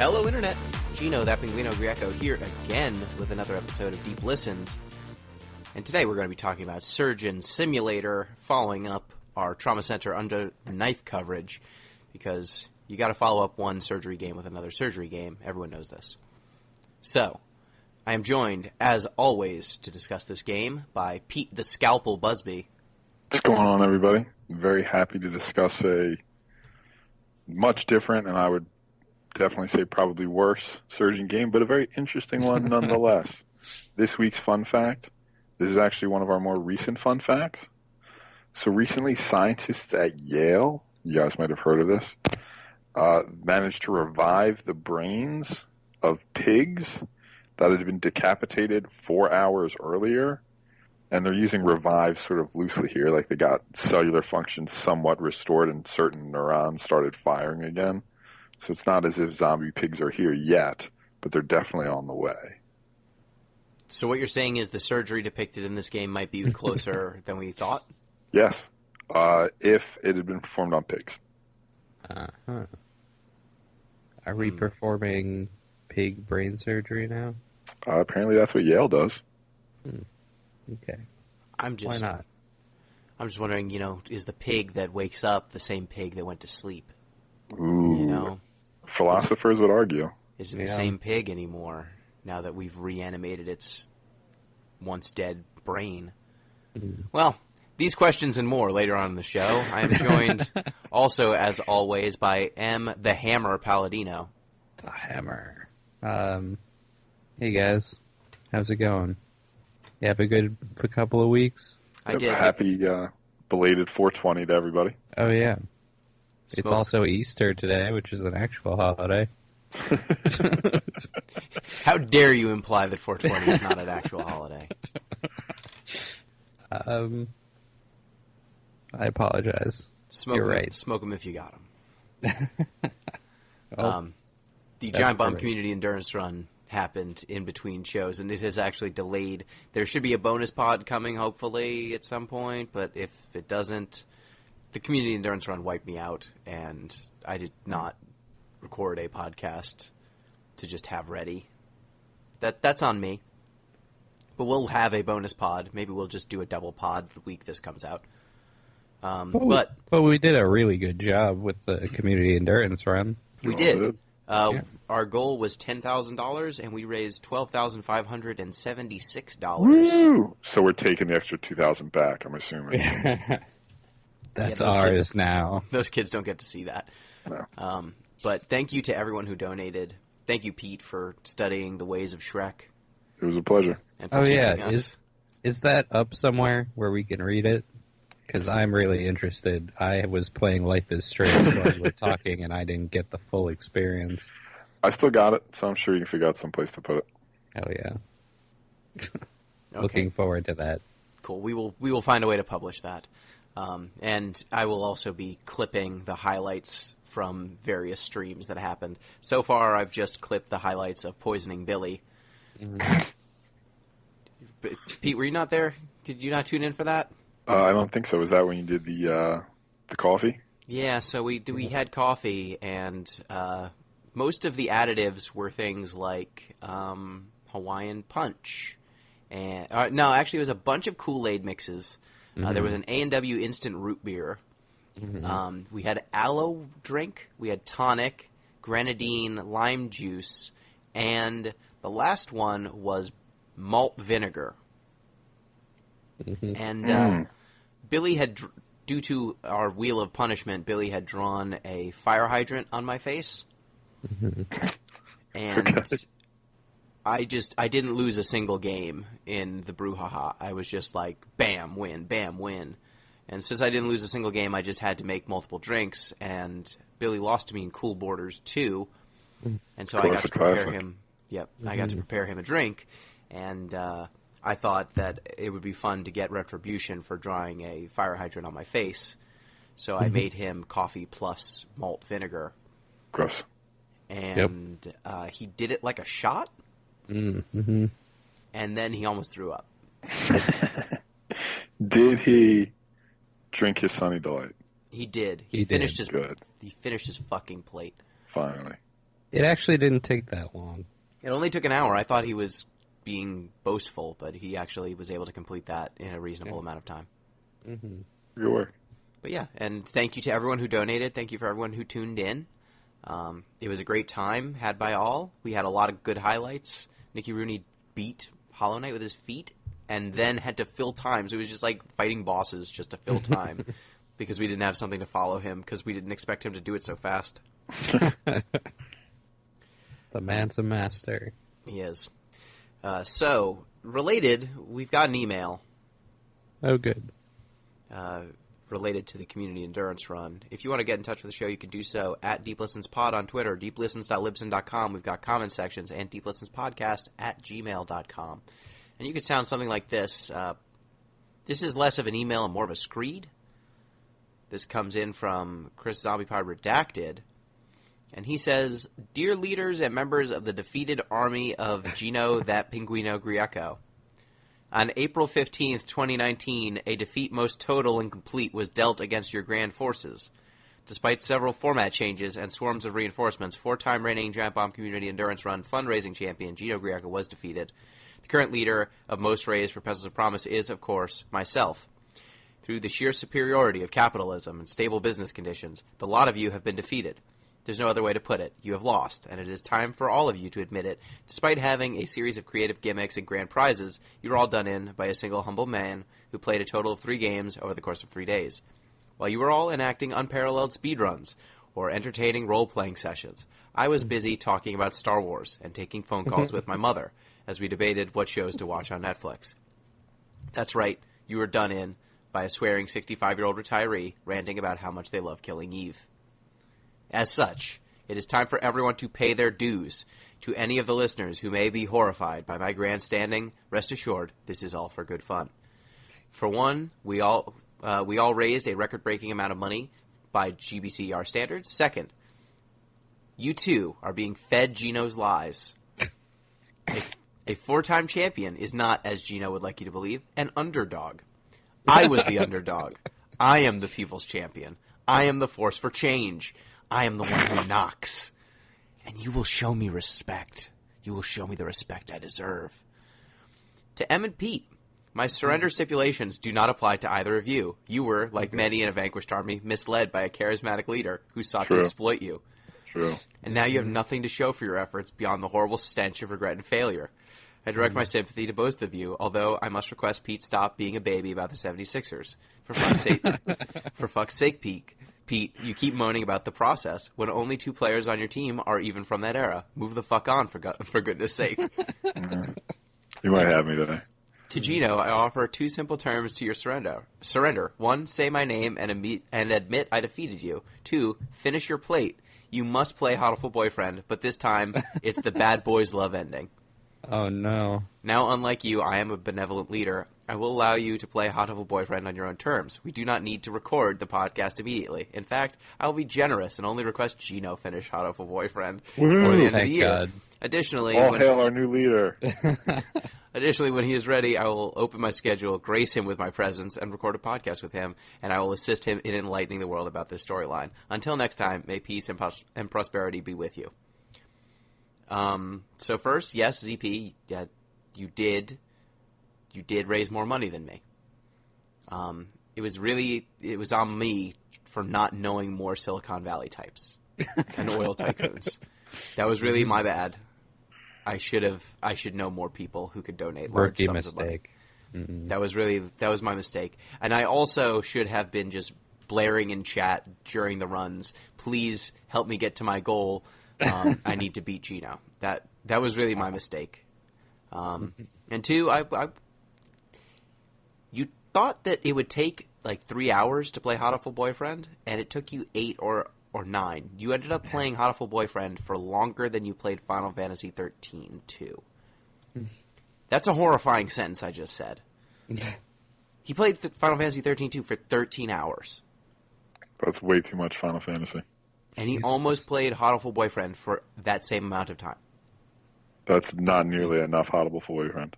Hello, Internet. Gino, that Pinguino Greco here again with another episode of Deep Listens. And today we're going to be talking about Surgeon Simulator, following up our Trauma Center Under the Knife coverage, because you got to follow up one surgery game with another surgery game. Everyone knows this. So, I am joined, as always, to discuss this game by Pete the Scalpel Busby. What's going on, everybody? Very happy to discuss a much different, and I would definitely say probably worse, surgeon game, but a very interesting one nonetheless. This week's fun fact, this is actually one of our more recent fun facts. So recently, scientists at Yale, you guys might have heard of this, managed to revive the brains of pigs that had been decapitated 4 hours earlier. And they're using revive sort of loosely here, like they got cellular functions somewhat restored and certain neurons started firing again. So it's not as if zombie pigs are here yet, but they're definitely on the way. So what you're saying is the surgery depicted in this game might be closer than we thought? Yes, if it had been performed on pigs. Uh-huh. Are we performing pig brain surgery now? Apparently that's what Yale does. Okay. Why not? I'm just wondering, is the pig that wakes up the same pig that went to sleep? Ooh. Philosophers would argue. Is it the same pig anymore now that we've reanimated its once dead brain? Well, these questions and more later on in the show. I am joined also, as always, by M. the Hammer Palladino. The Hammer. Hey guys, how's it going? You have a good couple of weeks? I did. Happy belated 420 to everybody. Oh yeah. It's also Easter today, which is an actual holiday. How dare you imply that 420 is not an actual holiday? I apologize. You're right. Smoke them if you got them. The That's Giant Bomb great. Community Endurance Run happened in between shows, and it has actually delayed. There should be a bonus pod coming, hopefully, at some point, but if it doesn't, the Community Endurance Run wiped me out, and I did not record a podcast to just have ready. That's on me. But we'll have a bonus pod. Maybe we'll just do a double pod the week this comes out. But we did a really good job with the Community Endurance Run. We did. Our goal was $10,000, and we raised $12,576. Woo! So we're taking the extra $2,000 back, I'm assuming. That's ours now. Those kids don't get to see that. No. But thank you to everyone who donated. Thank you, Pete, for studying the ways of Shrek. It was a pleasure. And for teaching us. Is that up somewhere where we can read it? Because I'm really interested. I was playing Life is Strange while you were talking, and I didn't get the full experience. I still got it, so I'm sure you can figure out some place to put it. Hell yeah. Okay. Looking forward to that. Cool. We will find a way to publish that. And I will also be clipping the highlights from various streams that happened. So far, I've just clipped the highlights of poisoning Billy. Pete, were you not there? Did you not tune in for that? I don't think so. Was that when you did the coffee? Yeah, so we had coffee, and most of the additives were things like Hawaiian Punch. And no, actually, it was a bunch of Kool-Aid mixes. There was an A&W instant root beer. We had aloe drink. We had tonic, grenadine, lime juice, and the last one was malt vinegar. And Billy had, due to our wheel of punishment, Billy had drawn a fire hydrant on my face. And I didn't lose a single game in the brouhaha. I was just like, bam, win, bam, win. And since I didn't lose a single game, I just had to make multiple drinks, and Billy lost to me in Cool Borders 2. And so I got to prepare him. Yep, I got to prepare him a drink, and I thought that it would be fun to get retribution for drawing a fire hydrant on my face. So I made him coffee plus malt vinegar. Gross. And he did it like a shot. And then he almost threw up. Did he drink his Sunny Delight? He did. He finished did. his Good. He finished his fucking plate. Finally. It actually didn't take that long. It only took an hour. I thought he was being boastful, but he actually was able to complete that in a reasonable amount of time. Mm-hmm. Good work. But yeah, and thank you to everyone who donated. Thank you for everyone who tuned in. It was a great time had by all. We had a lot of good highlights. Nicky Rooney beat Hollow Knight with his feet and then had to fill time. So it was just like fighting bosses just to fill time because we didn't have something to follow him because we didn't expect him to do it so fast. The man's a master. He is. So, related, we've got an email. Oh, good. Related to the Community Endurance Run. If you want to get in touch with the show, you can do so at DeepListensPod on Twitter, deeplistens.libsyn.com. We've got comment sections, and deeplistenspodcast@gmail.com. And you could sound something like this. This is less of an email and more of a screed. This comes in from Chris ZombiePod Redacted. And he says, Dear leaders and members of the defeated army of Gino that Pinguino Grieco. On April 15th, 2019, a defeat most total and complete was dealt against your grand forces. Despite several format changes and swarms of reinforcements, 4-time reigning Giant Bomb Community Endurance Run fundraising champion Gino Grieco was defeated. The current leader of Most Raised for Pencils of Promise is, of course, myself. Through the sheer superiority of capitalism and stable business conditions, the lot of you have been defeated. There's no other way to put it. You have lost, and it is time for all of you to admit it. Despite having a series of creative gimmicks and grand prizes, you were all done in by a single humble man who played a total of 3 games over the course of 3 days. While you were all enacting unparalleled speedruns or entertaining role-playing sessions, I was busy talking about Star Wars and taking phone calls with my mother as we debated what shows to watch on Netflix. That's right, you were done in by a swearing 65-year-old retiree ranting about how much they love killing Eve. As such, it is time for everyone to pay their dues. To any of the listeners who may be horrified by my grandstanding, rest assured, this is all for good fun. For one, we all raised a record-breaking amount of money by GBCER standards. Second, you too are being fed Gino's lies. A 4-time champion is not, as Gino would like you to believe, an underdog. I was the underdog. I am the people's champion. I am the force for change. I am the one who knocks. And you will show me respect. You will show me the respect I deserve. To Em and Pete, my surrender stipulations do not apply to either of you. You were, like many in a vanquished army, misled by a charismatic leader who sought to exploit you. True. And now you have nothing to show for your efforts beyond the horrible stench of regret and failure. I direct my sympathy to both of you, although I must request Pete stop being a baby about the 76ers. For fuck's sake, Pete, you keep moaning about the process when only 2 players on your team are even from that era. Move the fuck on, for goodness sake. You might have me today. To Gino, I offer 2 simple terms to your surrender. 1, say my name and admit I defeated you. 2, finish your plate. You must play Hotiful Boyfriend, but this time it's the bad boys love ending. Oh, no. Now, unlike you, I am a benevolent leader. I will allow you to play Hotiful Boyfriend on your own terms. We do not need to record the podcast immediately. In fact, I will be generous and only request Gino finish Hotiful Boyfriend before the end of the year. God. Additionally, All hail our new leader. Additionally, when he is ready, I will open my schedule, grace him with my presence, and record a podcast with him, and I will assist him in enlightening the world about this storyline. Until next time, may peace and prosperity be with you. So first, yes, ZP, yeah, you did raise more money than me. It was on me for not knowing more Silicon Valley types and oil tycoons. That was really my bad. I should know more people who could donate large sums of money. Mm-hmm. That was my mistake. And I also should have been just blaring in chat during the runs. Please help me get to my goal. I need to beat Gino. That was really my mistake. And 2, you thought that it would take like 3 hours to play Hotiful Boyfriend, and it took you 8 or 9. You ended up playing Hotiful Boyfriend for longer than you played Final Fantasy 13 too. That's a horrifying sentence I just said. He played Final Fantasy 13 2 for 13 hours. That's way too much Final Fantasy. And he almost played Hotiful Boyfriend for that same amount of time. That's not nearly enough Hotiful Boyfriend.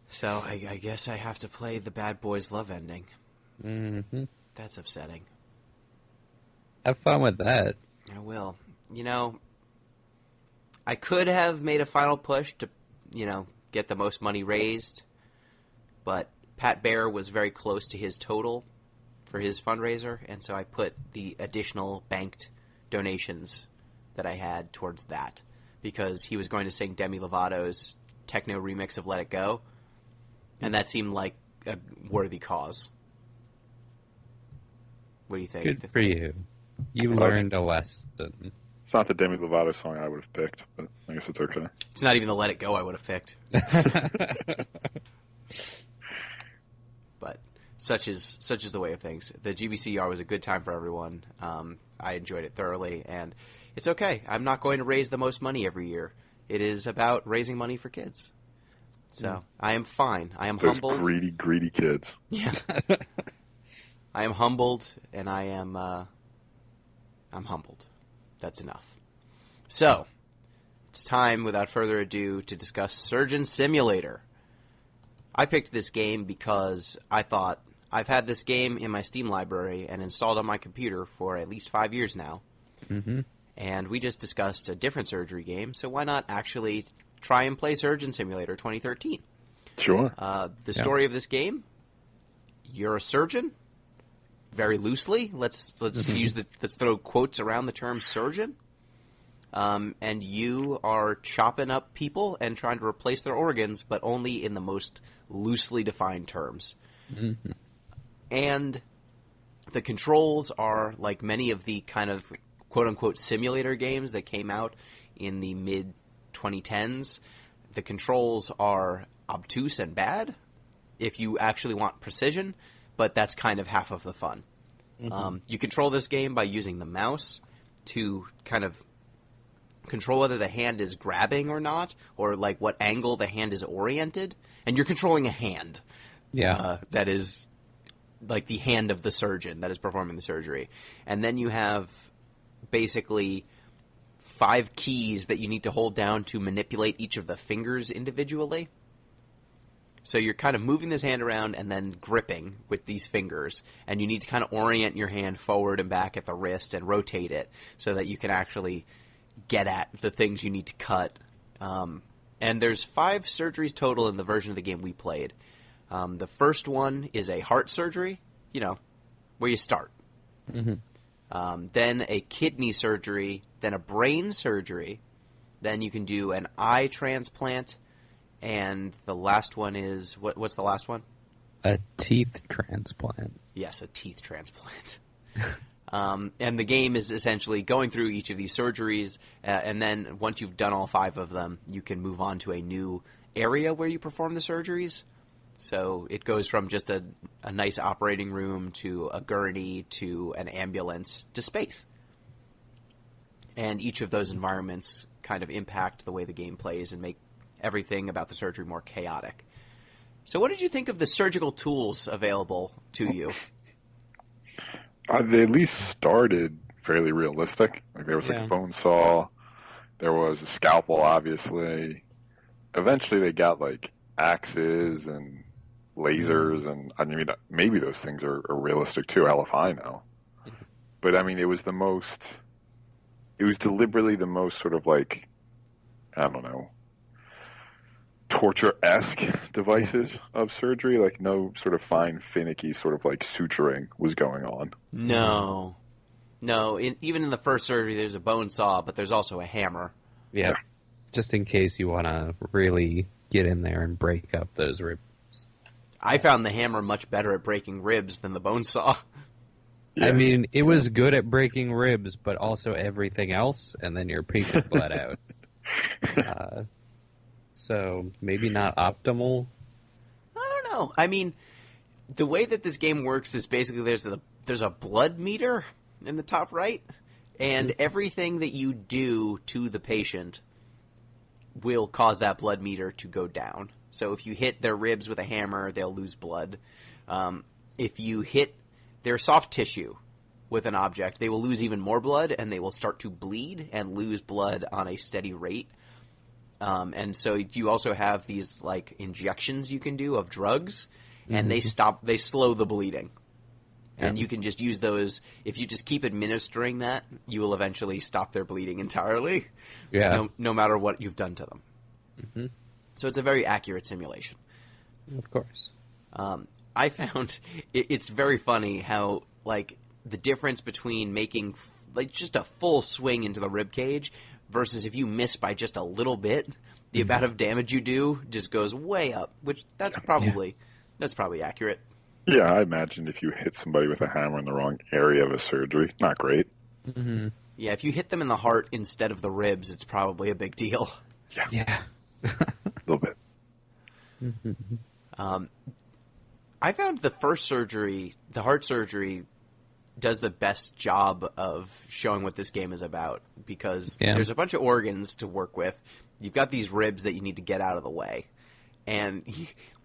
So I guess I have to play the bad boys love ending. Mm-hmm. That's upsetting. Have fun with that. I will. you know, I could have made a final push to, get the most money raised, but Pat Bear was very close to his total for his fundraiser, and so I put the additional banked donations that I had towards that, because he was going to sing Demi Lovato's techno remix of Let It Go, and that seemed like a worthy cause. What do you think? Good for you. You learned a lesson. It's not the Demi Lovato song I would have picked, but I guess it's okay. It's not even the Let It Go I would have picked. But such is the way of things. The GBCER was a good time for everyone. I enjoyed it thoroughly, and it's okay. I'm not going to raise the most money every year. It is about raising money for kids. So I am fine. I am humbled. Those greedy kids. Yeah. I am humbled, and I'm humbled. That's enough. So, it's time, without further ado, to discuss Surgeon Simulator. I picked this game because I thought, I've had this game in my Steam library and installed on my computer for at least 5 years now. Mm-hmm. And we just discussed a different surgery game, so why not actually try and play Surgeon Simulator 2013? Sure. The story of this game, you're a surgeon. Very loosely, let's let's throw quotes around the term surgeon, and you are chopping up people and trying to replace their organs, but only in the most loosely defined terms. Mm-hmm. And the controls are like many of the kind of quote-unquote simulator games that came out in the mid-2010s. The controls are obtuse and bad if you actually want precision, but that's kind of half of the fun. Mm-hmm. You control this game by using the mouse to kind of control whether the hand is grabbing or not, or like what angle the hand is oriented, and you're controlling a hand. Yeah. That is like the hand of the surgeon that is performing the surgery. And then you have basically 5 keys that you need to hold down to manipulate each of the fingers individually. So you're kind of moving this hand around and then gripping with these fingers, and you need to kind of orient your hand forward and back at the wrist and rotate it so that you can actually get at the things you need to cut. And there's 5 surgeries total in the version of the game we played. The first one is a heart surgery, where you start. Mm-hmm. Then a kidney surgery, then a brain surgery, then you can do an eye transplant. And the last one is, what's the last one? A teeth transplant. Yes, a teeth transplant. And the game is essentially going through each of these surgeries, and then once you've done all 5 of them, you can move on to a new area where you perform the surgeries. So it goes from just a nice operating room to a gurney to an ambulance to space. And each of those environments kind of impact the way the game plays and make everything about the surgery more chaotic. So what did you think of the surgical tools available to you? They at least started fairly realistic. Like there was like a bone saw, there was a scalpel, obviously. Eventually they got like axes and lasers, and I mean maybe those things are realistic too. Hell if I know. But I mean it was deliberately the most sort of like, I don't know, torture-esque devices of surgery. Like no sort of fine, finicky sort of like suturing was going on. No. Even in the first surgery, there's a bone saw, but there's also a hammer. Yeah. Just in case you want to really get in there and break up those ribs. I found the hammer much better at breaking ribs than the bone saw. Yeah. I mean, it was good at breaking ribs, but also everything else, and then your patient bled out. So maybe not optimal. I don't know. I mean, the way that this game works is basically there's a blood meter in the top right, and everything that you do to the patient will cause that blood meter to go down. So if you hit their ribs with a hammer, they'll lose blood. If you hit their soft tissue with an object, they will lose even more blood, and they will start to bleed and lose blood on a steady rate. And so you also have these like injections you can do of drugs, and they slow the bleeding. And Yeah. you can just use those. If you just keep administering that, you will eventually stop their bleeding entirely. Yeah. No matter what you've done to them. Mm-hmm. So it's a very accurate simulation. Of course. I found it's very funny how, like, the difference between making, like, just a full swing into the rib cage versus if you miss by just a little bit, the amount of damage you do just goes way up, which that's probably accurate. Yeah, I imagine if you hit somebody with a hammer in the wrong area of a surgery, not great. Mm-hmm. Yeah, if you hit them in the heart instead of the ribs, it's probably a big deal. Yeah. A little bit. I found the first surgery, the heart surgery, does the best job of showing what this game is about because there's a bunch of organs to work with. You've got these ribs that you need to get out of the way. And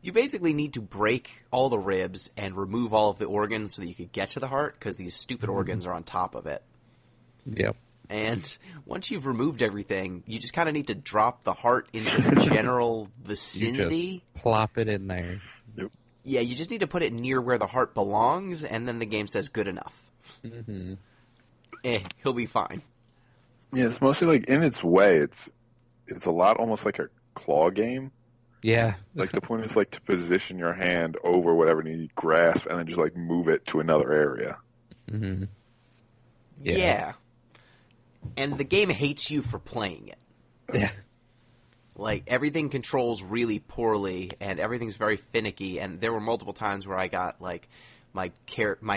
you basically need to break all the ribs and remove all of the organs so that you could get to the heart because these stupid organs are on top of it. Yep. And once you've removed everything, you just kind of need to drop the heart into the general vicinity. You just plop it in there. Yep. Yeah, you just need to put it near where the heart belongs, and then the game says good enough. Mm-hmm. He'll be fine. Yeah, it's mostly like in its way, it's a lot almost like a claw game. Yeah. Like the point is like to position your hand over whatever you grasp and then just like move it to another area. Mm-hmm. Yeah. And the game hates you for playing it. Yeah. Like, everything controls really poorly, and everything's very finicky, and there were multiple times where I got, like, my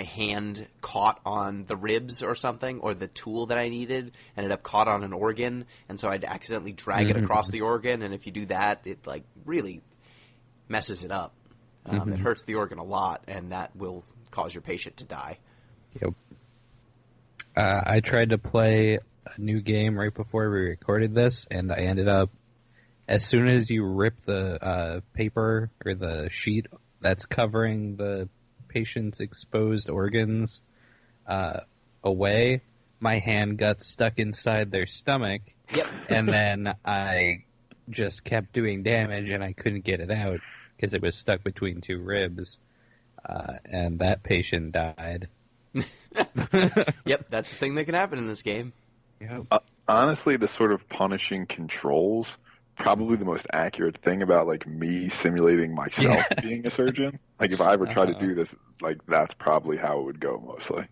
hand caught on the ribs or something, or the tool that I needed ended up caught on an organ, and so I'd accidentally drag it across the organ, and if you do that, it, like, really messes it up. It hurts the organ a lot, and that will cause your patient to die. Yep. I tried to play a new game right before we recorded this, and I ended up, as soon as you rip the paper or the sheet that's covering the patient's exposed organs away, my hand got stuck inside their stomach. Yep. And then I just kept doing damage, and I couldn't get it out because it was stuck between two ribs, and that patient died. Yep, that's the thing that can happen in this game. Yep. Honestly, the sort of punishing controls, probably the most accurate thing about like me simulating myself being a surgeon. Like if I ever try to do this, like that's probably how it would go mostly.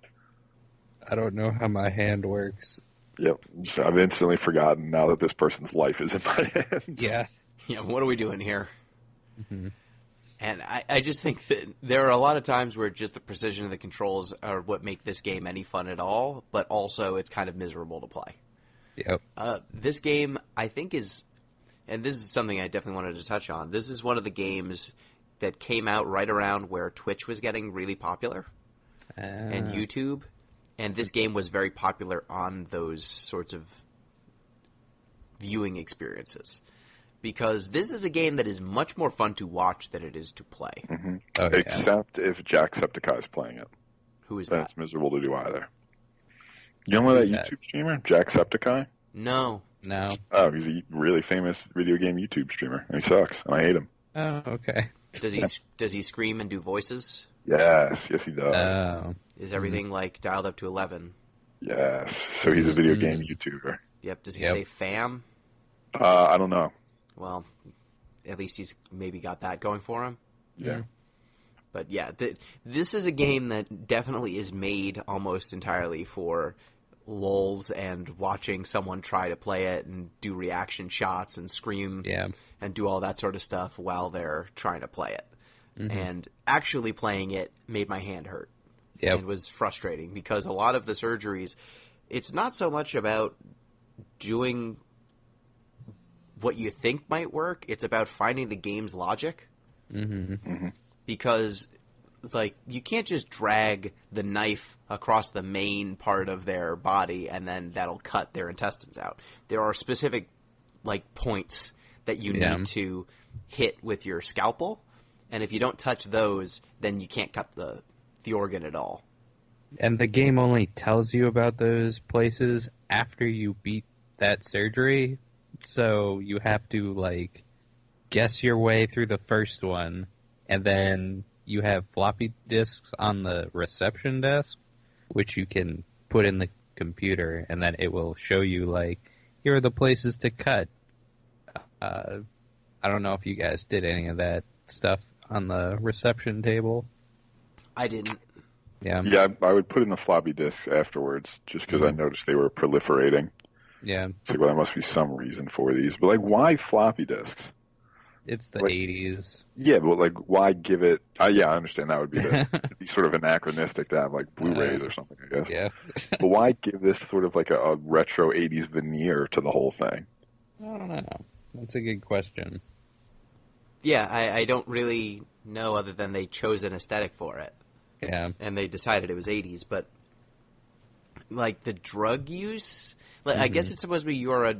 I don't know how my hand works. Yep. I've instantly forgotten now that this person's life is in my hands. Yeah. Yeah, what are we doing here? Mm-hmm. And I just think that there are a lot of times where just the precision of the controls are what make this game any fun at all, but also it's kind of miserable to play. Yep. This game, I think, is, and this is something I definitely wanted to touch on, this is one of the games that came out right around where Twitch was getting really popular and YouTube, and this game was very popular on those sorts of viewing experiences. Because this is a game that is much more fun to watch than it is to play. Mm-hmm. Oh, yeah. Except if Jacksepticeye is playing it. Who is Then that? it's miserable to do either. You know that YouTube streamer, Jacksepticeye? No. No. Oh, he's a really famous video game YouTube streamer, and he sucks, and I hate him. Oh, okay. Does he scream and do voices? Yes, he does. Oh. Is everything like dialed up to 11? Yes, so he's a video game YouTuber. Yep. Does he say fam? I don't know. Well, at least he's maybe got that going for him. Yeah. But yeah, this is a game that definitely is made almost entirely for lulz and watching someone try to play it and do reaction shots and scream and do all that sort of stuff while they're trying to play it. Mm-hmm. And actually playing it made my hand hurt. Yep. It was frustrating because a lot of the surgeries, it's not so much about doing what you think might work, it's about finding the game's logic. Mm-hmm. Mm-hmm. Because, like, you can't just drag the knife across the main part of their body and then that'll cut their intestines out. There are specific, like, points that you need to hit with your scalpel, and if you don't touch those, then you can't cut the organ at all. And the game only tells you about those places after you beat that surgery, so you have to, like, guess your way through the first one, and then you have floppy disks on the reception desk, which you can put in the computer, and then it will show you, like, here are the places to cut. I don't know if you guys did any of that stuff on the reception table. I didn't. Yeah, I would put in the floppy disks afterwards, just because I noticed they were proliferating. Yeah. It's like, well, there must be some reason for these. But, like, why floppy disks? It's the Like, 80s. Yeah, but, like, why give it... yeah, I understand that would be, it'd be sort of anachronistic to have, like, Blu-rays or something, I guess. Yeah. But why give this sort of, like, a retro 80s veneer to the whole thing? I don't know. That's a good question. Yeah, I don't really know other than they chose an aesthetic for it. Yeah. And they decided it was 80s, but like the drug use, like, I guess it's supposed to be you're a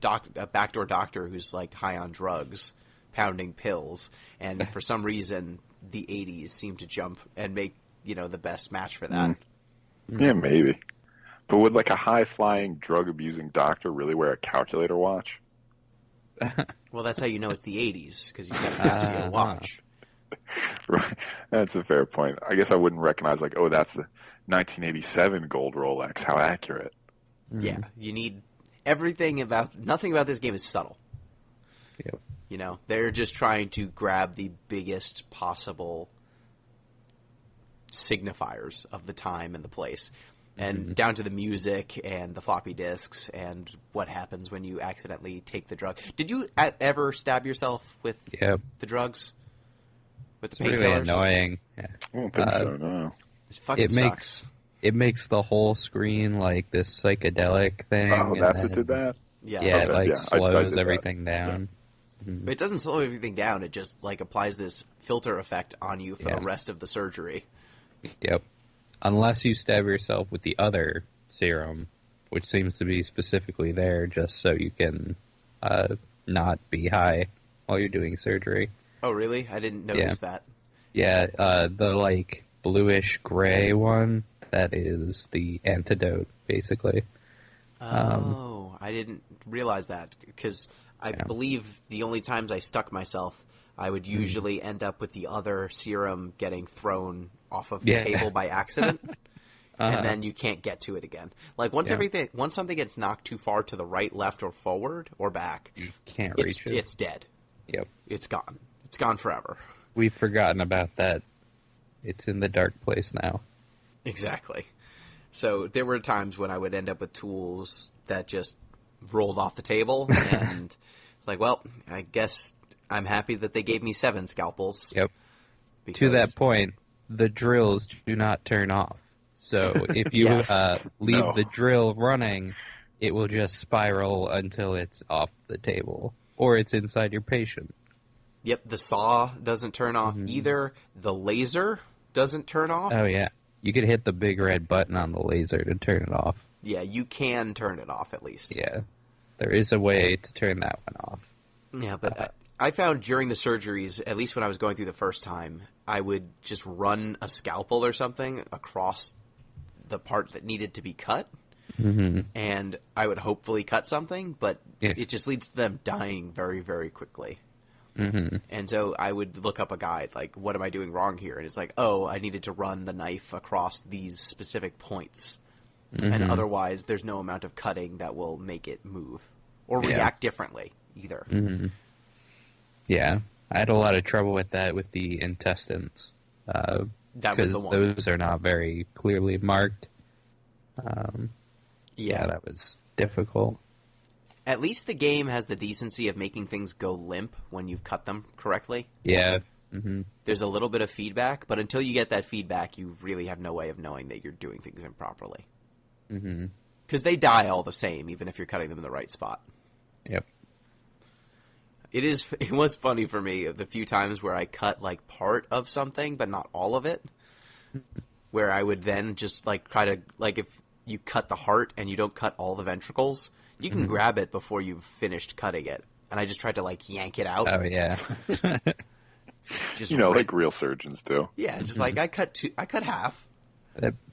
backdoor doctor who's like high on drugs, pounding pills, and for some reason the 80s seem to jump and make, the best match for that. Yeah, maybe. But would, like, a high-flying, drug-abusing doctor really wear a calculator watch? Well, that's how you know it's the 80s, because he's got a Casio watch. Right. That's a fair point. I guess I wouldn't recognize, like, oh, that's the 1987 gold Rolex. How accurate. Yeah, you need nothing about this game is subtle. Yep. They're just trying to grab the biggest possible signifiers of the time and the place. And down to the music and the floppy disks and what happens when you accidentally take the drug. Did you ever stab yourself with the drugs? With the painkillers? It's really annoying. Yeah. I don't think so, no. It fucking sucks. It makes the whole screen like this psychedelic thing. Oh, that's what did that? Yeah, Yeah, it like I slows did everything down. It doesn't slow everything down. It just like applies this filter effect on you for Yeah. the rest of the surgery. Yep. Unless you stab yourself with the other serum, which seems to be specifically there just so you can not be high while you're doing surgery. Oh, really? I didn't notice that. Yeah, the like bluish gray one, that is the antidote, basically. I didn't realize that because I believe the only times I stuck myself, I would usually end up with the other serum getting thrown off of the table by accident, and then you can't get to it again. Like once something gets knocked too far to the right, left, or forward or back, You can't reach it. It's dead. Yep. It's gone. It's gone forever. We've forgotten about that. It's in the dark place now. Exactly. So there were times when I would end up with tools that just rolled off the table, and it's like, well, I guess I'm happy that they gave me 7 scalpels. Yep. Because... To that point, the drills do not turn off. So if you leave the drill running, it will just spiral until it's off the table, or it's inside your patient. Yep, the saw doesn't turn off either. The laser doesn't turn off. Oh, yeah. You could hit the big red button on the laser to turn it off. Yeah, you can turn it off at least. Yeah. There is a way to turn that one off. Yeah, but I found during the surgeries, at least when I was going through the first time, I would just run a scalpel or something across the part that needed to be cut. And I would hopefully cut something, but it just leads to them dying very, very quickly. And so I would look up a guide, like, what am I doing wrong here? And it's like, oh, I needed to run the knife across these specific points. And otherwise, there's no amount of cutting that will make it move or react differently either. Yeah, I had a lot of trouble with that with the intestines. That was the one. Those are not very clearly marked. Yeah, that was difficult. At least the game has the decency of making things go limp when you've cut them correctly. Yeah. There's a little bit of feedback, but until you get that feedback, you really have no way of knowing that you're doing things improperly. Because they die all the same, even if you're cutting them in the right spot. Yep. It was funny for me the few times where I cut like part of something, but not all of it. Where I would then just like try to, like, if you cut the heart and you don't cut all the ventricles, you can grab it before you've finished cutting it. And I just tried to like yank it out. Oh yeah. Just like real surgeons do. Yeah, just like I cut half.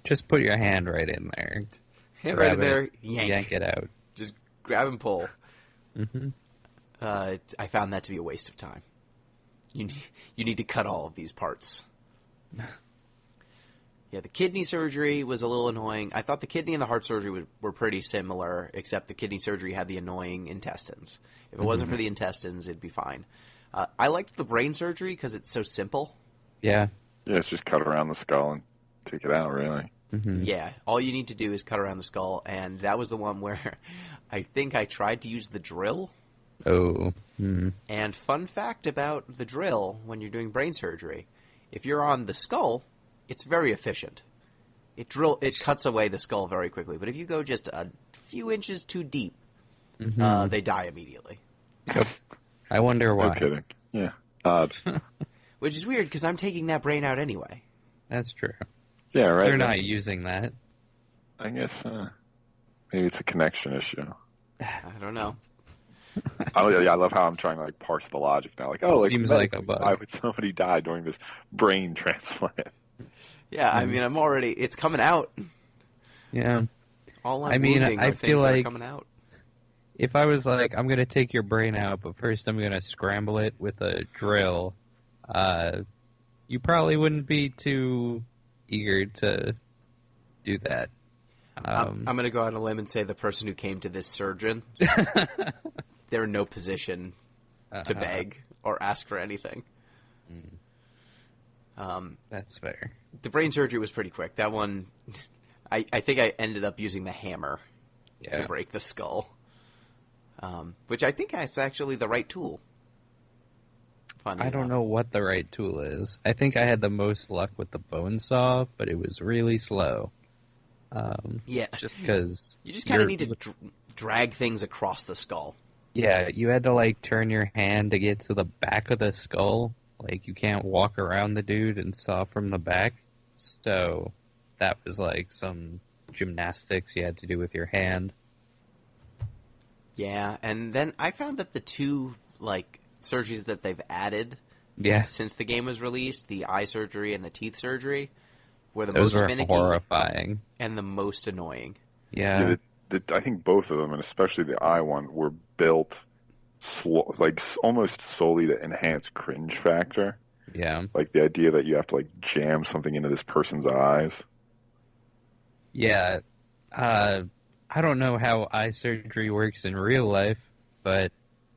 Just put your hand right in there. Hand right in there, yank it out. Just grab and pull. I found that to be a waste of time. You need to cut all of these parts. Yeah, the kidney surgery was a little annoying. I thought the kidney and the heart surgery were pretty similar, except the kidney surgery had the annoying intestines. If it wasn't for the intestines, it'd be fine. I liked the brain surgery because it's so simple. Yeah. Yeah, it's just cut around the skull and take it out, really. Mm-hmm. Yeah, all you need to do is cut around the skull, and that was the one where I think I tried to use the drill. Oh. Mm. And fun fact about the drill when you're doing brain surgery, if you're on the skull, it's very efficient. It cuts away the skull very quickly. But if you go just a few inches too deep, they die immediately. Yep. I wonder why. No kidding. Yeah. Odd. Which is weird because I'm taking that brain out anyway. That's true. Yeah, right. They're not using that. I guess maybe it's a connection issue. I don't know. I love how I'm trying to parse the logic now. Seems like a bug. Why would somebody die during this brain transplant? Yeah, I mean, it's coming out. Yeah. All I'm moving are feel things that are like coming out. if I was like, I'm going to take your brain out, but first I'm going to scramble it with a drill, you probably wouldn't be too eager to do that. I'm going to go out on a limb and say the person who came to this surgeon, they're in no position to beg or ask for anything. That's fair. The brain surgery was pretty quick. That one, I think I ended up using the hammer to break the skull, which I think is actually the right tool. I don't know what the right tool is. I think I had the most luck with the bone saw, but it was really slow. Yeah. Just because... You just kind of need to drag things across the skull. Yeah, you had to, turn your hand to get to the back of the skull. You can't walk around the dude and saw from the back. So, that was, some gymnastics you had to do with your hand. Yeah, and then I found that the two, surgeries that they've added since the game was released, the eye surgery and the teeth surgery, were the most finicky horrifying and the most annoying. Yeah. I think both of them, and especially the eye one, were built almost solely to enhance cringe factor. Yeah. The idea that you have to jam something into this person's eyes. Yeah. I don't know how eye surgery works in real life, but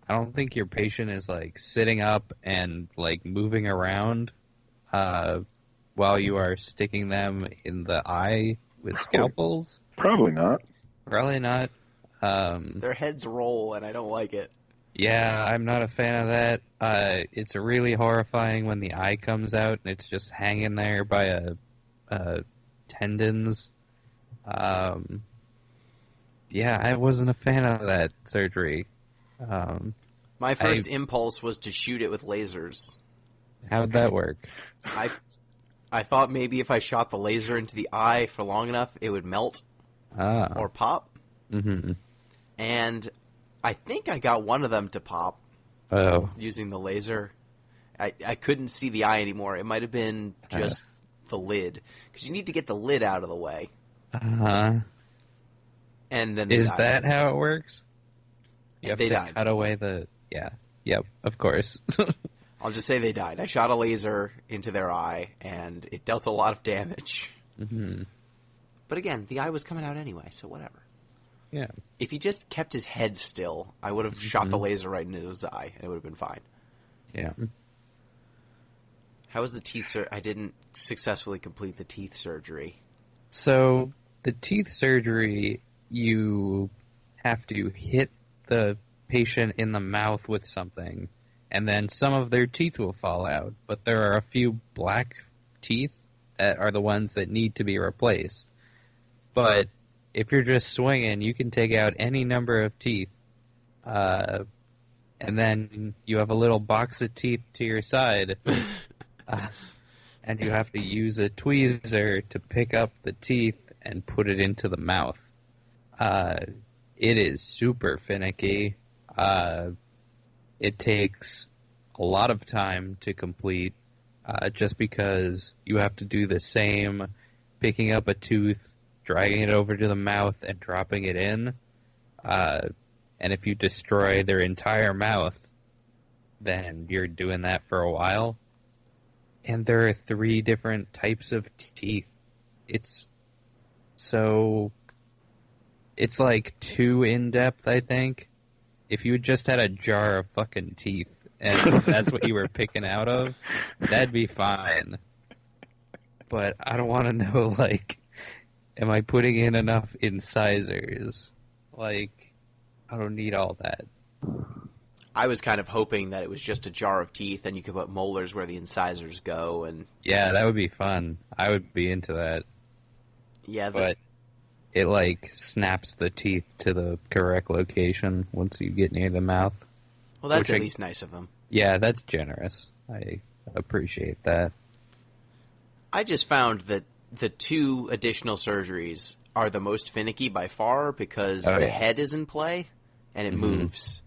I don't think your patient is sitting up and moving around while you are sticking them in the eye with scalpels. Probably not. Probably not. Their heads roll, and I don't like it. Yeah, I'm not a fan of that. It's really horrifying when the eye comes out and it's just hanging there by tendons. Yeah, I wasn't a fan of that surgery. My first impulse was to shoot it with lasers. How'd that work? I thought maybe if I shot the laser into the eye for long enough, it would melt or pop. Mm-hmm. And I think I got one of them to pop using the laser. I couldn't see the eye anymore. It might have been just the lid, because you need to get the lid out of the way. Uh-huh. And then is that how it works? You have they to died. Cut away the... Yeah. Yep, of course. I'll just say they died. I shot a laser into their eye, and it dealt a lot of damage. Mm-hmm. But again, the eye was coming out anyway, so whatever. Yeah. If he just kept his head still, I would have shot the laser right into his eye, and it would have been fine. Yeah. How was the teeth surgery? I didn't successfully complete the teeth surgery. So, the teeth surgery, you have to hit the patient in the mouth with something, and then some of their teeth will fall out. But there are a few black teeth that are the ones that need to be replaced. But if you're just swinging, you can take out any number of teeth, and then you have a little box of teeth to your side, and you have to use a tweezer to pick up the teeth and put it into the mouth. It is super finicky. It takes a lot of time to complete, just because you have to do the same, picking up a tooth, dragging it over to the mouth, and dropping it in. And if you destroy their entire mouth, then you're doing that for a while. And there are 3 different types of teeth. It's like too in-depth, I think. If you just had a jar of fucking teeth and that's what you were picking out of, that'd be fine. But I don't want to know, like, am I putting in enough incisors? Like, I don't need all that. I was kind of hoping that it was just a jar of teeth and you could put molars where the incisors go. And Yeah, that would be fun. I would be into that. yeah, But it, like, snaps the teeth to the correct location once you get near the mouth. well, that's which at I- least nice of them. Yeah, that's generous. I appreciate that. I just found that the 2 additional surgeries are the most finicky by far because Oh, the yeah. head is in play and it moves.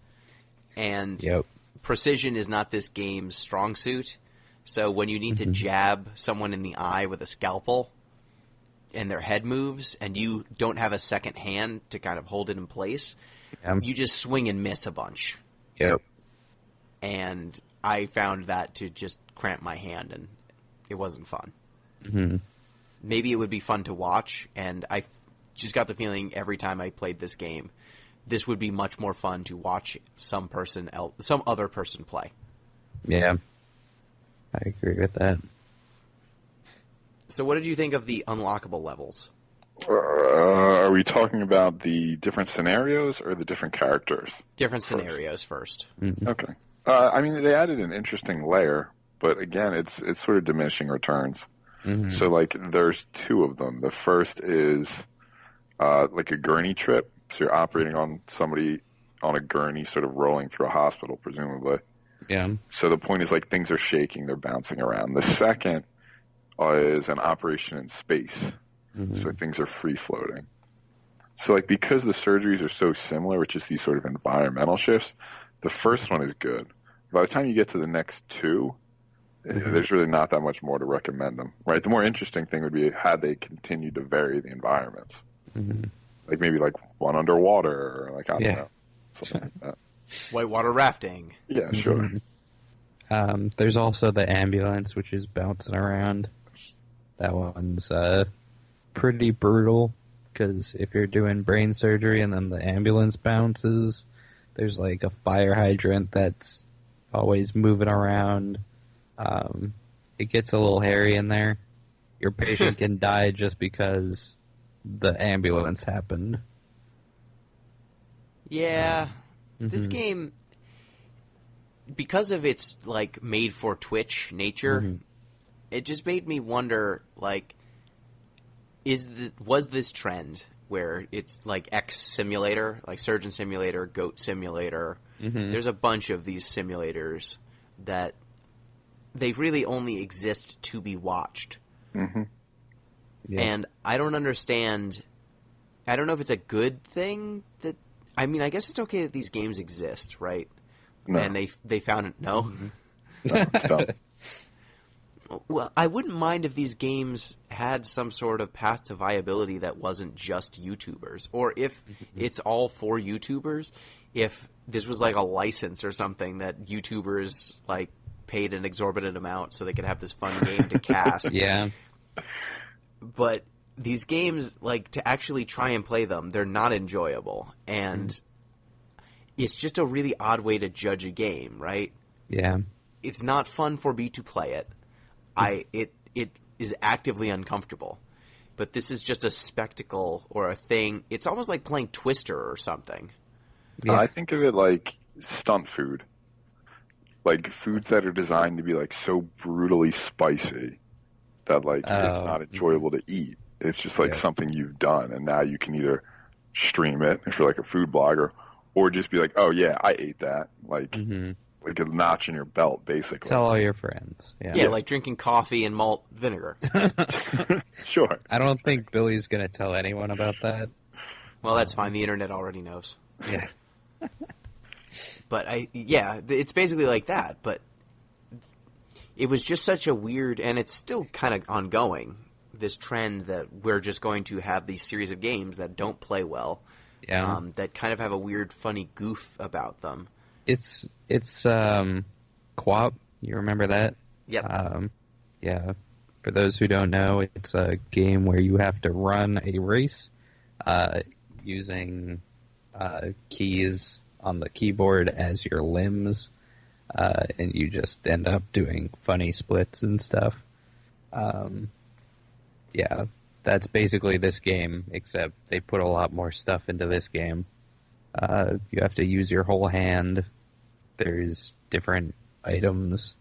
And Yep. precision is not this game's strong suit. So when you need to jab someone in the eye with a scalpel and their head moves and you don't have a second hand to kind of hold it in place, you just swing and miss a bunch. Yep. And I found that to just cramp my hand and it wasn't fun. Mm-hmm. Maybe it would be fun to watch, and I just got the feeling every time I played this game, this would be much more fun to watch some other person play. Yeah. I agree with that. So what did you think of the unlockable levels? Are we talking about the different scenarios or the different characters? Different scenarios first. Okay. I mean, they added an interesting layer, but again, it's sort of diminishing returns. Mm-hmm. So, like, there's 2 of them. The first is like a gurney trip. So you're operating on somebody on a gurney, sort of rolling through a hospital, presumably. Yeah. So the point is, like, things are shaking, they're bouncing around. The second is an operation in space. So things are free floating. So, like, because the surgeries are so similar, which is these sort of environmental shifts, the first one is good. By the time you get to the next 2, there's really not that much more to recommend them, right? The more interesting thing would be had they continued to vary the environments. Like maybe like one underwater or like, I don't know, something like that. Whitewater rafting. Yeah, sure. There's also the ambulance, which is bouncing around. That one's pretty brutal, because if you're doing brain surgery and then the ambulance bounces, there's like a fire hydrant that's always moving around. It gets a little hairy in there. Your patient can die just because the ambulance happened. Yeah. This game, because of its, like, made-for-Twitch nature, it just made me wonder, like, was this trend where it's, like, X simulator, like Surgeon Simulator, Goat Simulator, there's a bunch of these simulators that they really only exist to be watched. Yeah. And I don't understand. I don't know if it's a good thing that. I mean, I guess it's okay that these games exist, right? No. And they found it. No. No, it's dumb. Well, I wouldn't mind if these games had some sort of path to viability that wasn't just YouTubers, or if it's all for YouTubers. If this was like a license or something that YouTubers like paid an exorbitant amount so they could have this fun game to cast. Yeah. But these games, like, to actually try and play them, they're not enjoyable. And it's just a really odd way to judge a game, right? Yeah. It's not fun for me to play it. It is actively uncomfortable. But this is just a spectacle or a thing. It's almost like playing Twister or something. Yeah. I think of it like stunt food. Like foods that are designed to be like so brutally spicy that like it's not enjoyable to eat. It's just like something you've done, and now you can either stream it if you're like a food blogger, or just be like, oh yeah, I ate that. Like like a notch in your belt, basically. Tell all your friends. Yeah, like drinking coffee and malt vinegar. Sure. I don't think Billy's going to tell anyone about that. Well, that's fine. The internet already knows. Yeah. But it's basically like that. But it was just such a weird, and it's still kind of ongoing, this trend that we're just going to have these series of games that don't play well, Yeah. that kind of have a weird, funny goof about them. It's Co-op. You remember that? Yep. Yeah. For those who don't know, it's a game where you have to run a race using keys on the keyboard as your limbs, and you just end up doing funny splits and stuff. Yeah, that's basically this game, except they put a lot more stuff into this game. You have to use your whole hand. There's different items.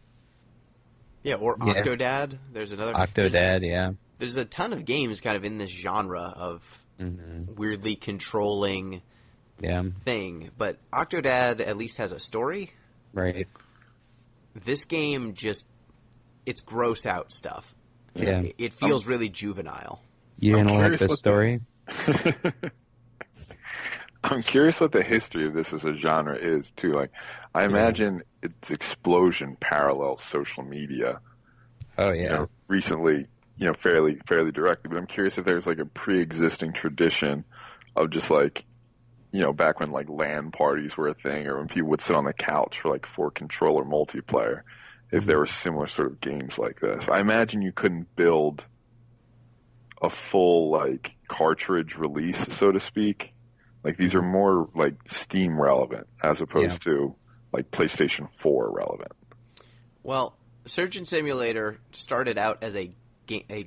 Yeah, or Yeah. Octodad. There's another. Octodad, yeah. There's a ton of games kind of in this genre of weirdly controlling thing. But Octodad at least has a story. Right. This game it's gross out stuff. Yeah. It feels really juvenile. You didn't like curious the what story? I'm curious what the history of this as a genre is too. Like, I imagine its explosion parallels social media. Oh yeah. Recently, fairly directly. But I'm curious if there's like a pre-existing tradition of just like, back when like LAN parties were a thing, or when people would sit on the couch for like 4-controller multiplayer. If there were similar sort of games like this, I imagine you couldn't build a full like cartridge release, so to speak. Like, these are more like Steam relevant as opposed to like PlayStation 4 relevant. Well, Surgeon Simulator started out as a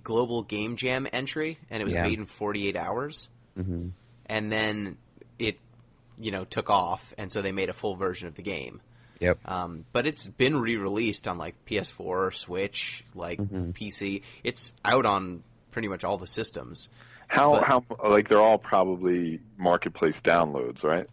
global game jam entry, and it was made in 48 hours. Mm-hmm. And then it, took off, and so they made a full version of the game. Yep. But it's been re-released on like PS4, Switch, like PC. It's out on pretty much all the systems. How like they're all probably marketplace downloads, right?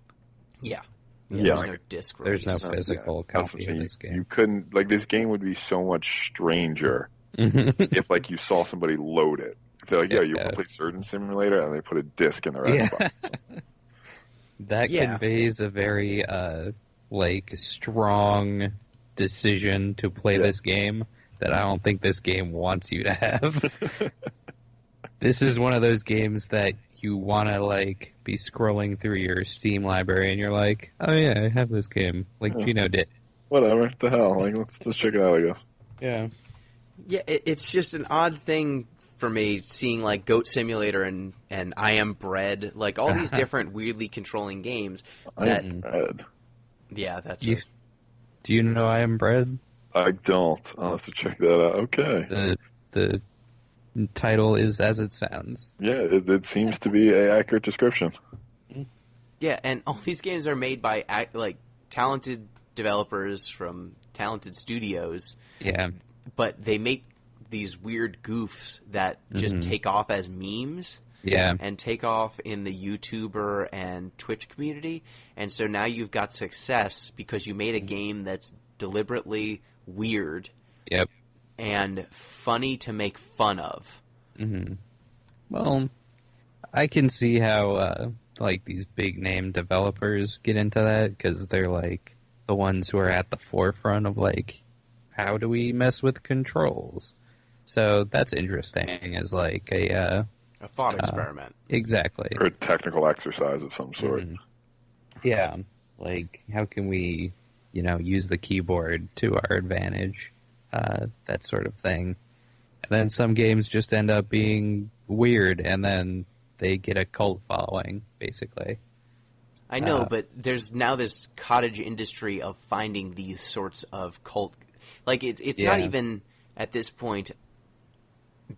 Yeah. Yeah, There's like, no disc release. There's no physical copy of this game. You couldn't, like, this game would be so much stranger if like you saw somebody load it. If they're like, you want to play Surgeon Simulator, and they put a disc in their Xbox. That conveys a very strong decision to play this game that I don't think this game wants you to have. This is one of those games that you want to like be scrolling through your Steam library and you're like, oh yeah, I have this game, like Gino did. Whatever, what the hell? Like, let's check it out, I guess. Yeah. Yeah, it's just an odd thing for me seeing like Goat Simulator and I Am Bread, like all these different weirdly controlling games. I Am Bread. Yeah, that's Do you know I Am Bread? I don't. I'll have to check that out. Okay. The title is as it sounds. Yeah, it seems to be an accurate description. Yeah, and all these games are made by like talented developers from talented studios. Yeah. But they make these weird goofs that just take off as memes. Yeah. And take off in the YouTuber and Twitch community. And so now you've got success because you made a game that's deliberately weird. Yep. And funny to make fun of. Mm-hmm. Well, I can see how like these big name developers get into that because they're like the ones who are at the forefront of like, how do we mess with controls? So that's interesting as like a thought experiment. Exactly. Or a technical exercise of some sort. Mm-hmm. Yeah. Like, how can we, use the keyboard to our advantage? That sort of thing. And then some games just end up being weird, and then they get a cult following, basically. I know, but there's now this cottage industry of finding these sorts of cult... Like, it's not even, at this point,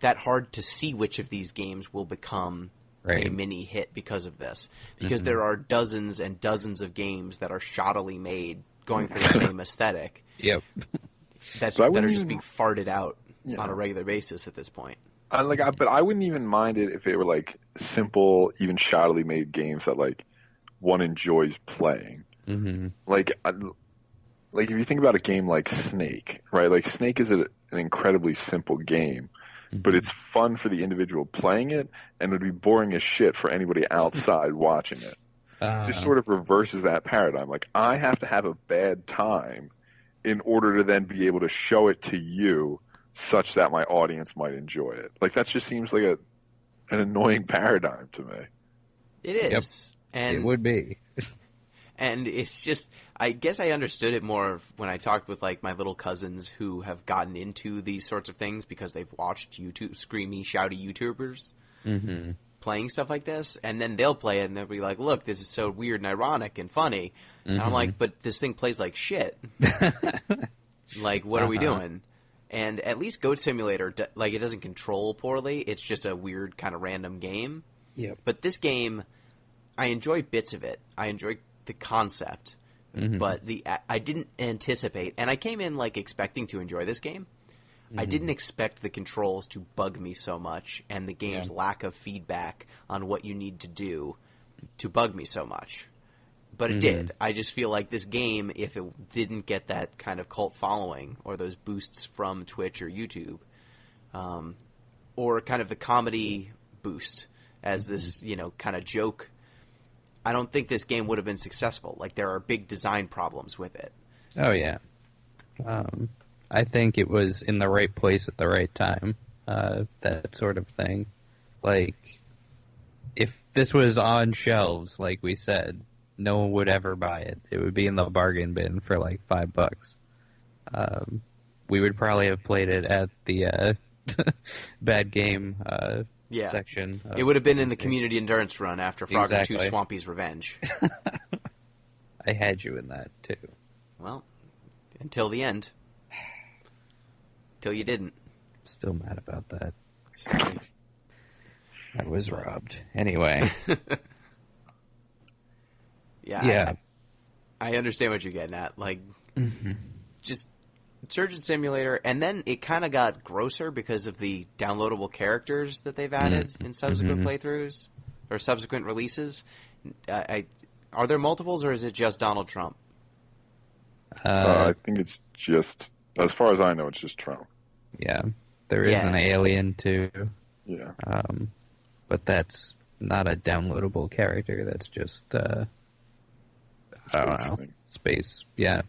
that hard to see which of these games will become a mini hit because of this. Because there are dozens and dozens of games that are shoddily made, going for the same aesthetic. Yep. That are just being farted out on a regular basis at this point. But I wouldn't even mind it if it were like simple, even shoddily made games that like one enjoys playing. Mm-hmm. Like if you think about a game like Snake, right? Like Snake is an incredibly simple game, but it's fun for the individual playing it, and it would be boring as shit for anybody outside watching it. This sort of reverses that paradigm. Like, I have to have a bad time in order to then be able to show it to you such that my audience might enjoy it. Like, that just seems like an annoying paradigm to me. It is. Yep. And it would be. And it's just, I guess I understood it more when I talked with like my little cousins who have gotten into these sorts of things because they've watched screamy, shouty YouTubers playing stuff like this, and then they'll play it and they'll be like, "Look, this is so weird and ironic and funny," and I'm like, "But this thing plays like shit. Like, what are we doing?" And at least Goat Simulator, like, it doesn't control poorly. It's just a weird kind of random game. Yep. But this game, I enjoy bits of it. I enjoy the concept, but I didn't anticipate, and I came in like expecting to enjoy this game. I didn't expect the controls to bug me so much, and the game's lack of feedback on what you need to do to bug me so much. But it did. I just feel like this game, if it didn't get that kind of cult following or those boosts from Twitch or YouTube, or kind of the comedy boost as this, kind of joke, I don't think this game would have been successful. Like, there are big design problems with it. Oh, yeah. I think it was in the right place at the right time, that sort of thing. Like, if this was on shelves, like we said, no one would ever buy it. It would be in the bargain bin for like $5. We would probably have played it at the bad game section. It would have been in the community endurance run after Frogger 2 Exactly. Swampy's Revenge. I had you in that, too. Well, until the end. Till you didn't. Still mad about that. Sorry. I was robbed. Anyway. Yeah. I understand what you're getting at. Like, just Surgeon Simulator, and then it kind of got grosser because of the downloadable characters that they've added in subsequent playthroughs or subsequent releases. Are there multiples, or is it just Donald Trump? I think it's just, as far as I know, it's just Trump. Yeah. There is an alien, too. Yeah. But that's not a downloadable character. That's just, I don't know, space. Yeah.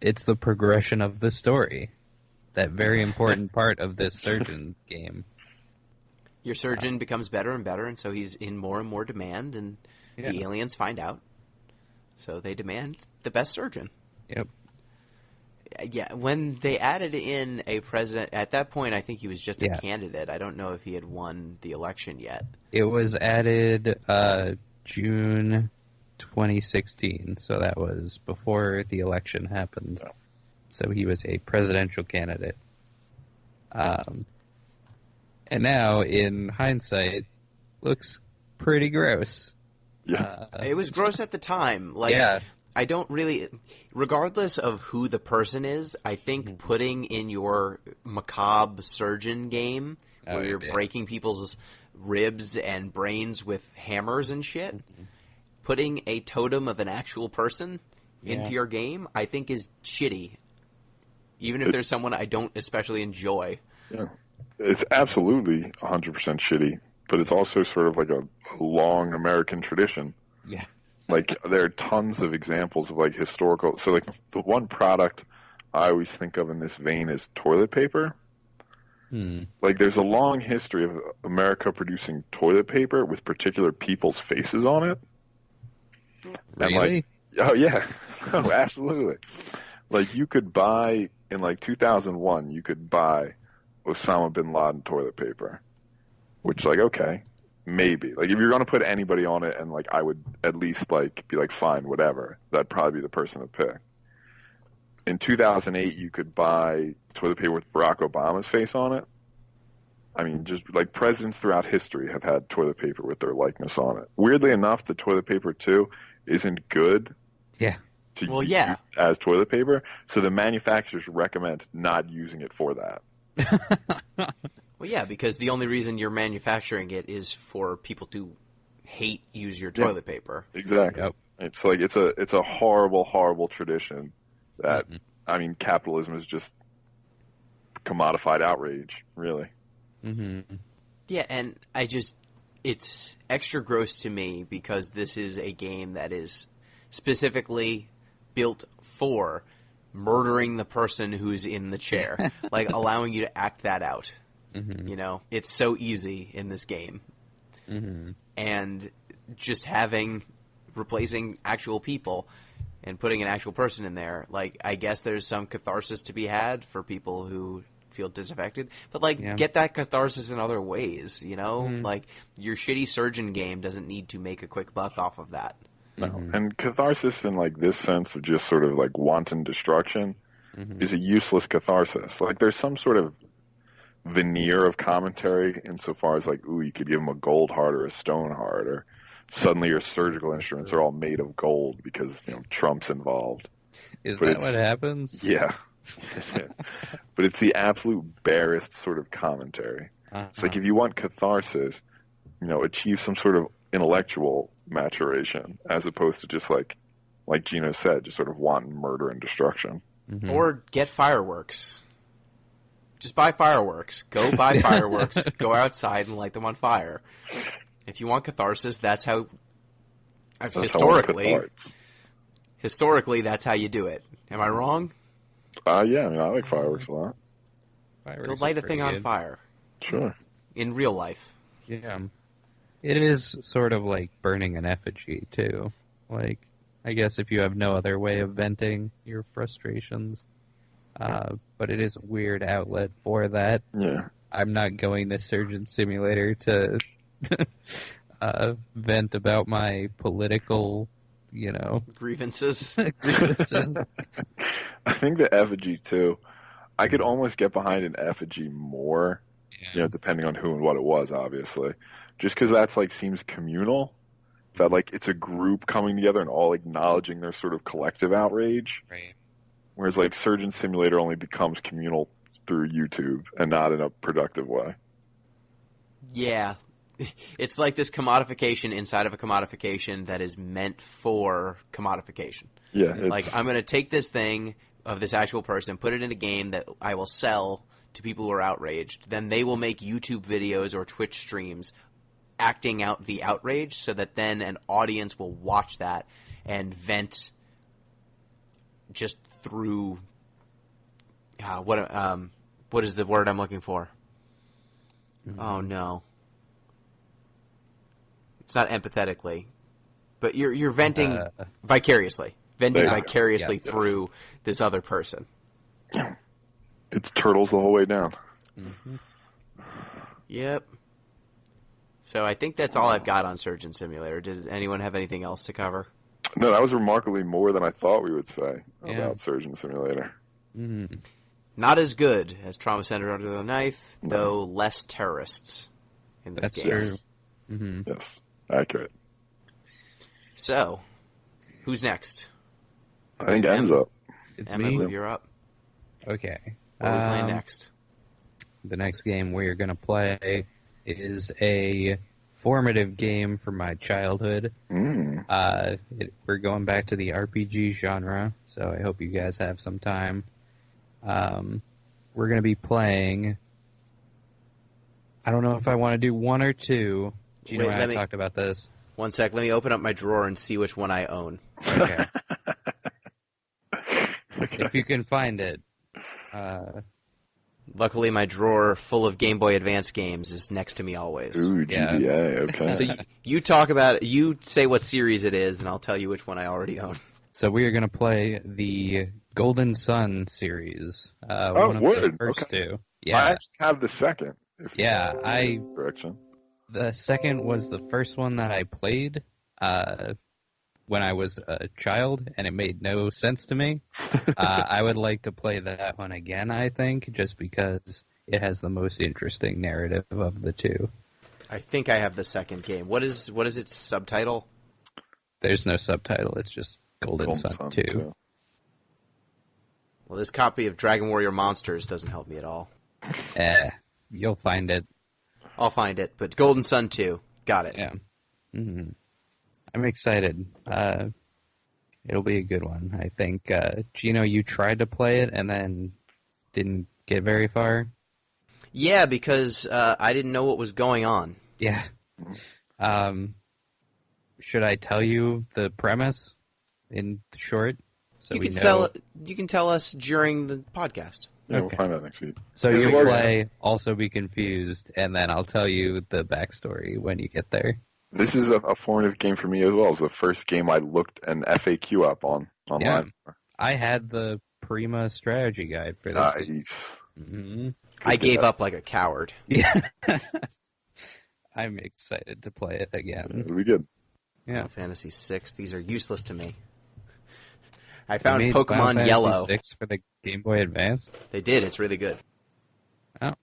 It's the progression of the story. That very important part of this surgeon game. Your surgeon becomes better and better, and so he's in more and more demand, and the aliens find out. So they demand the best surgeon. Yep. Yeah, when they added in a president, at that point I think he was just a candidate. I don't know if he had won the election yet. It was added June 2016, so that was before the election happened. So he was a presidential candidate. And now, in hindsight, looks pretty gross. Yeah. It was gross at the time. Like, I don't really, regardless of who the person is, I think putting in your macabre surgeon game where you're breaking people's ribs and brains with hammers and shit, putting a totem of an actual person into your game, I think is shitty. Even if there's someone I don't especially enjoy. Yeah. It's absolutely 100% shitty, but it's also sort of like a long American tradition. Yeah. Like, there are tons of examples of, like, historical... So, like, the one product I always think of in this vein is toilet paper. Like, there's a long history of America producing toilet paper with particular people's faces on it. Really? And, like, oh, yeah. Oh, absolutely. Like, you could buy... In, like, 2001, you could buy Osama bin Laden toilet paper. Which, like, okay... Maybe. Like, if you're going to put anybody on it, and, like, I would at least, like, be like, fine, whatever. That'd probably be the person to pick. In 2008, you could buy toilet paper with Barack Obama's face on it. I mean, just, like, presidents throughout history have had toilet paper with their likeness on it. Weirdly enough, the toilet paper, too, isn't good to use as toilet paper, so the manufacturers recommend not using it for that. Well, yeah, because the only reason you're manufacturing it is for people to use your toilet paper. Exactly. Yep. It's like it's a horrible, horrible tradition that I mean, capitalism is just commodified outrage, really. Yeah, and it's extra gross to me because this is a game that is specifically built for murdering the person who's in the chair, like allowing you to act that out. You know, it's so easy in this game. And just having replacing actual people and putting an actual person in there. Like, I guess there's some catharsis to be had for people who feel disaffected, but get that catharsis in other ways, you know? Like, your shitty surgeon game doesn't need to make a quick buck off of that. No. And catharsis in like this sense of just sort of like wanton destruction is a useless catharsis. Like, there's some sort of veneer of commentary insofar as like, ooh, you could give them a gold heart or a stone heart, or suddenly your surgical instruments are all made of gold because, you know, Trump's involved. Is that what happens? Yeah. But it's the absolute barest sort of commentary. It's like, if you want catharsis, you know, achieve some sort of intellectual maturation as opposed to just like Gino said, just sort of wanton murder and destruction. Or get fireworks. Just buy fireworks. Go buy fireworks. Go outside and light them on fire. If you want catharsis, that's how. Historically, that's how you do it. Am I wrong? Yeah, I mean, I like fireworks a lot. Go light a thing on fire. Sure. In real life. Yeah. It is sort of like burning an effigy, too. Like, I guess if you have no other way of venting your frustrations. But it is a weird outlet for that. Yeah. I'm not going to Surgeon Simulator to vent about my political, you know... grievances. I think the effigy, too. I could almost get behind an effigy more, you know, depending on who and what it was, obviously. Just because that's, like, seems communal. That, like, it's a group coming together and all acknowledging their sort of collective outrage. Right. Whereas, like, Surgeon Simulator only becomes communal through YouTube and not in a productive way. Yeah. It's like this commodification inside of a commodification that is meant for commodification. Yeah. Like, I'm going to take this thing of this actual person, put it in a game that I will sell to people who are outraged. Then they will make YouTube videos or Twitch streams acting out the outrage so that then an audience will watch that and vent just through what is the word I'm looking for? Oh no, it's not empathetically, but you're venting vicariously, through this other person. It's turtles the whole way down. Yep. So I think that's all I've got on Surgeon Simulator. Does anyone have anything else to cover? No, that was remarkably more than I thought we would say about Surgeon Simulator. Not as good as Trauma Center Under the Knife, though less terrorists in this game. True. Yes, accurate. So, who's next? I think M's up. It's Emma, me. you're up. Okay. What are we playing next? The next game we're going to play is a formative game from my childhood. We're going back to the RPG genre, so I hope you guys have some time. We're going to be playing... I don't know if I want to do one or two. Gino and I talked about this. One sec, let me open up my drawer and see which one I own. Okay. If you can find it. Luckily, my drawer full of Game Boy Advance games is next to me always. Ooh, GBA, okay. So you talk about it, you say what series it is, and I'll tell you which one I already own. So we are going to play the Golden Sun series. One of the first two. Yeah. I actually have the second. The second was the first one that I played when I was a child, and it made no sense to me. I would like to play that one again, I think, just because it has the most interesting narrative of the two. I think I have the second game. What is its subtitle? There's no subtitle. It's just Golden Sun 2. Well, this copy of Dragon Warrior Monsters doesn't help me at all. You'll find it. I'll find it, but Golden Sun 2. Got it. Yeah. Mm-hmm. I'm excited. It'll be a good one, I think. Gino, you tried to play it and then didn't get very far? Yeah, because I didn't know what was going on. Yeah. Should I tell you the premise in short? So you can tell us during the podcast. Yeah, We'll find out next week. So you play, also be confused, and then I'll tell you the backstory when you get there. This is a formative game for me as well. It's the first game I looked an FAQ up online. Yeah. I had the Prima strategy guide for this. Nice. Mm-hmm. I gave up like a coward. Yeah. I'm excited to play it again. It'll be good. Yeah. Final Fantasy VI. These are useless to me. I found They made Pokemon Final Fantasy Yellow. 6 for the Game Boy Advance. They did. It's really good. Oh.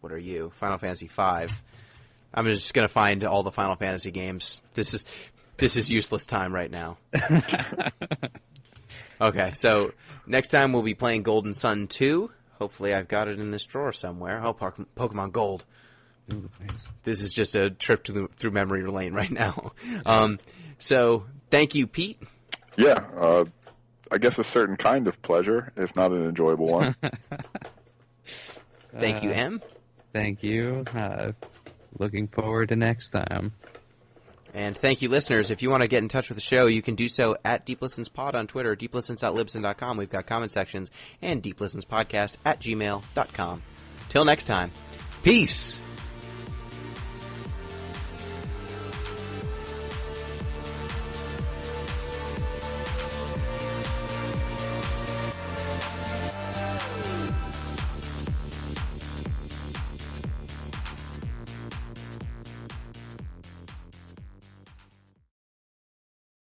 What are you? Final Fantasy V. I'm just going to find all the Final Fantasy games. This is useless time right now. Okay, so next time we'll be playing Golden Sun 2. Hopefully I've got it in this drawer somewhere. Oh, Pokemon Gold. Ooh, nice. This is just a trip through memory lane right now. So thank you, Pete. Yeah, I guess a certain kind of pleasure, if not an enjoyable one. Thank you, M. Thank you. Looking forward to next time. And thank you, listeners. If you want to get in touch with the show, you can do so at DeepListensPod on Twitter, deeplistens.libsyn.com. We've got comment sections, and deeplistenspodcast@gmail.com. Till next time, peace!